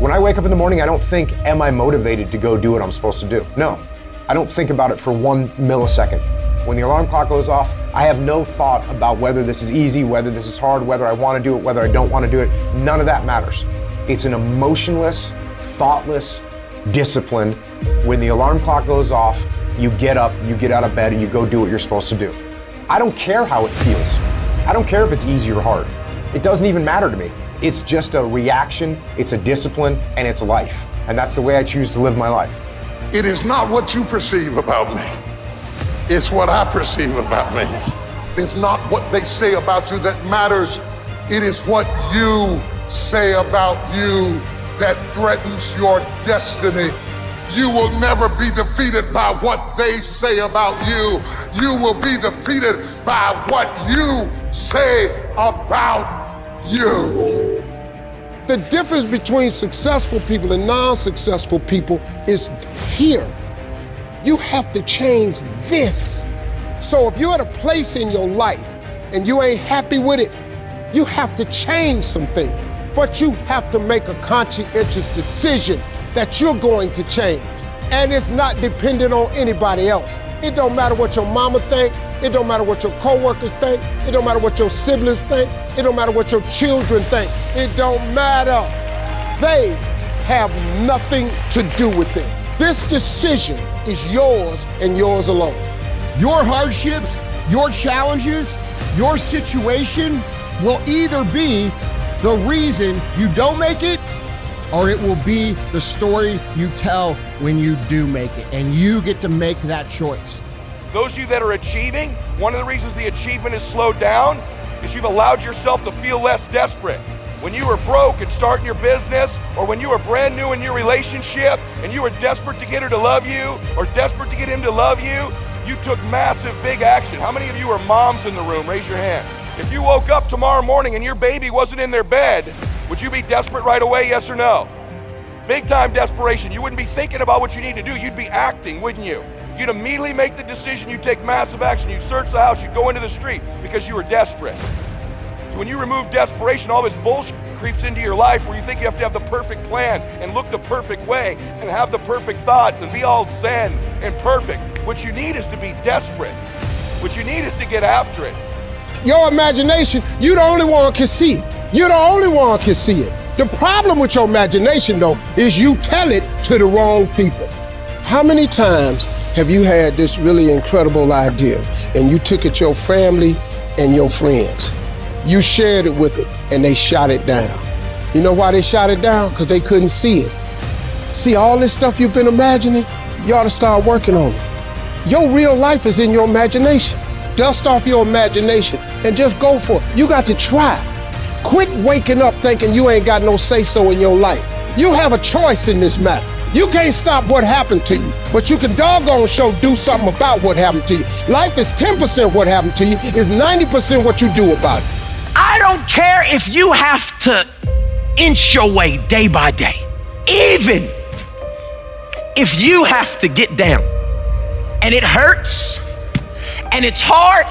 When I wake up in the morning, I don't think, am I motivated to go do what I'm supposed to do? No, I don't think about it for 1 millisecond. When the alarm clock goes off, I have no thought about whether this is easy, whether this is hard, whether I want to do it, whether I don't want to do it. None of that matters. It's an emotionless, thoughtless discipline. When the alarm clock goes off, you get up, you get out of bed, and you go do what you're supposed to do. I don't care how it feels. I don't care if it's easy or hard. It doesn't even matter to me. It's just a reaction, it's a discipline, and it's life. And that's the way I choose to live my life. It is not what you perceive about me. It's what I perceive about me. It's not what they say about you that matters. It is what you say about you that threatens your destiny. You will never be defeated by what they say about you. You will be defeated by what you say about you. The difference between successful people and non-successful people is here. You have to change this. So if you're at a place in your life and you ain't happy with it, you have to change some things. But you have to make a conscientious decision that you're going to change. And it's not dependent on anybody else. It don't matter what your mama think. It don't matter what your coworkers think. It don't matter what your siblings think. It don't matter what your children think. It don't matter. They have nothing to do with it. This decision is yours and yours alone. Your hardships, your challenges, your situation will either be the reason you don't make it, or it will be the story you tell when you do make it, and you get to make that choice. Those of you that are achieving, one of the reasons the achievement is slowed down is you've allowed yourself to feel less desperate. When you were broke and starting your business, or when you were brand new in your relationship and you were desperate to get her to love you or desperate to get him to love you, you took massive, big action. How many of you are moms in the room? Raise your hand. If you woke up tomorrow morning and your baby wasn't in their bed, would you be desperate right away, yes or no? Big time desperation. You wouldn't be thinking about what you need to do. You'd be acting, wouldn't you? You'd immediately make the decision. You'd take massive action. You'd search the house. You'd go into the street because you were desperate. So when you remove desperation, all this bullshit creeps into your life where you think you have to have the perfect plan and look the perfect way and have the perfect thoughts and be all zen and perfect. What you need is to be desperate. What you need is to get after it. Your imagination, you the only one can see it. You're the only one can see it. The problem with your imagination, though, is you tell it to the wrong people. How many times have you had this really incredible idea and you took it to your family and your friends? You shared it with them and they shot it down. You know why they shot it down? Because they couldn't see it. See, all this stuff you've been imagining, you ought to start working on it. Your real life is in your imagination. Dust off your imagination and just go for it. You got to try. Quit waking up thinking you ain't got no say-so in your life. You have a choice in this matter. You can't stop what happened to you, but you can doggone sure do something about what happened to you. Life is 10% what happened to you, it's 90% what you do about it. I don't care if you have to inch your way day by day. Even if you have to get down and it hurts and it's hard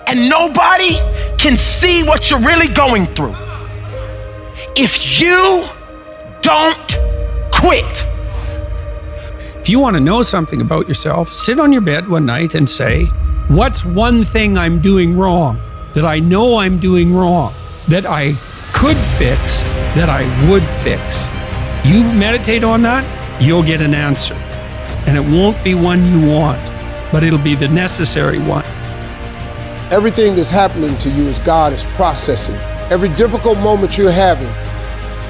and nobody can see what you're really going through. If you don't quit. If you want to know something about yourself, sit on your bed one night and say, what's one thing I'm doing wrong, that I know I'm doing wrong, that I could fix, that I would fix? You meditate on that, you'll get an answer. And it won't be one you want, but it'll be the necessary one. Everything that's happening to you is God is processing. Every difficult moment you're having,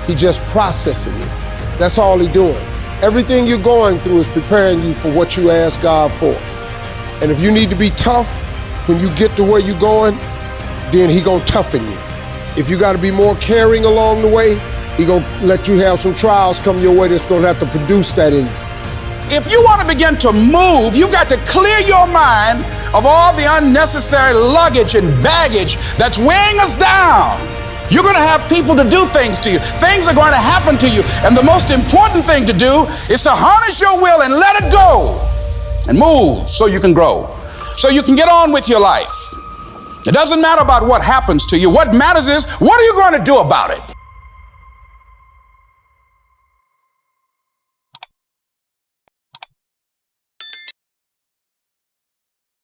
He just processing it. That's all He's doing. Everything you're going through is preparing you for what you ask God for. And if you need to be tough when you get to where you're going, then He gonna toughen you. If you gotta be more caring along the way, He gonna let you have some trials come your way that's gonna have to produce that in you. If you want to begin to move, you've got to clear your mind of all the unnecessary luggage and baggage that's weighing us down. You're going to have people to do things to you. Things are going to happen to you. And the most important thing to do is to harness your will and let it go and move so you can grow, so you can get on with your life. It doesn't matter about what happens to you. What matters is, what are you going to do about it?